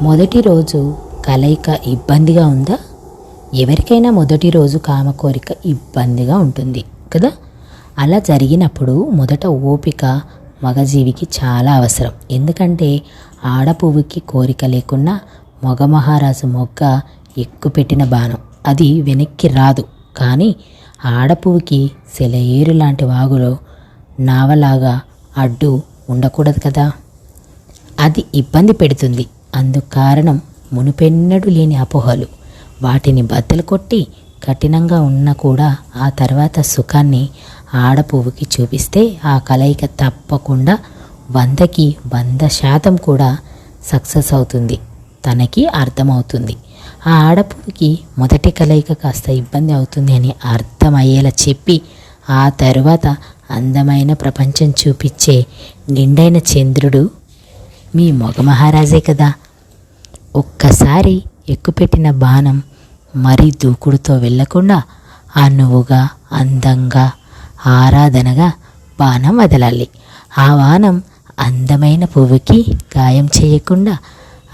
మొదటి రోజు కలయిక ఇబ్బందిగా ఉందా? ఎవరికైనా మొదటి రోజు కామ కోరిక ఇబ్బందిగా ఉంటుంది కదా. అలా జరిగినప్పుడు మొదట ఓపిక మగజీవికి చాలా అవసరం. ఎందుకంటే ఆడపువ్వుకి కోరిక లేకున్నా మగ మహారాజు మొగ్గ ఎక్కుపెట్టిన బాణం అది వెనక్కి రాదు. కానీ ఆడపువ్వుకి సెలయేరు లాంటి వాగులో నావలాగా అడ్డు ఉండకూడదు కదా. అది ఇబ్బంది పెడుతుంది. అందుకు కారణం మునుపెన్నడూ లేని అపోహలు. వాటిని బద్దలు కొట్టి కఠినంగా ఉన్నా కూడా ఆ తర్వాత సుఖాన్ని ఆడపువ్వుకి చూపిస్తే ఆ కలయిక తప్పకుండా 100కి 100% కూడా సక్సెస్ అవుతుంది. తనకి అర్థమవుతుంది. ఆ ఆడపువ్వుకి మొదటి కలయిక కాస్త ఇబ్బంది అవుతుంది అని అర్థమయ్యేలా చెప్పి ఆ తరువాత అందమైన ప్రపంచం చూపించే నిండైన చంద్రుడు మీ మగ మహారాజే కదా. ఒక్కసారి ఎక్కుపెట్టిన బాణం మరీ దూకుడుతో వెళ్లకుండా అనువుగా అందంగా ఆరాధనగా బాణం వదలాలి. ఆ బాణం అందమైన పువ్వుకి గాయం చేయకుండా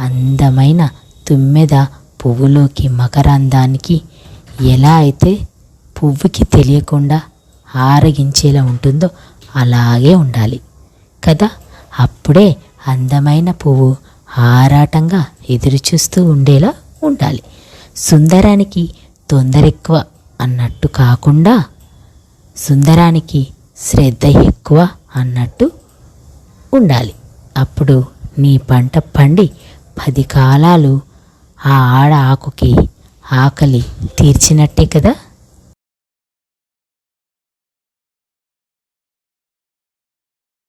అందమైన తుమ్మెద పువ్వులోకి మకరందానికి ఎలా అయితే పువ్వుకి తెలియకుండా ఆరగించేలా ఉంటుందో అలాగే ఉండాలి కదా. అప్పుడే అందమైన పువ్వు ఆరాటంగా ఎదురుచూస్తూ ఉండేలా ఉండాలి. సుందరానికి తొందర ఎక్కువ అన్నట్టు కాకుండా సుందరానికి శ్రద్ధ ఎక్కువ అన్నట్టు ఉండాలి. అప్పుడు నీ పంట పండి 10 కాలాలు ఆ ఆడ ఆకుకి ఆకలి తీర్చినట్టే కదా.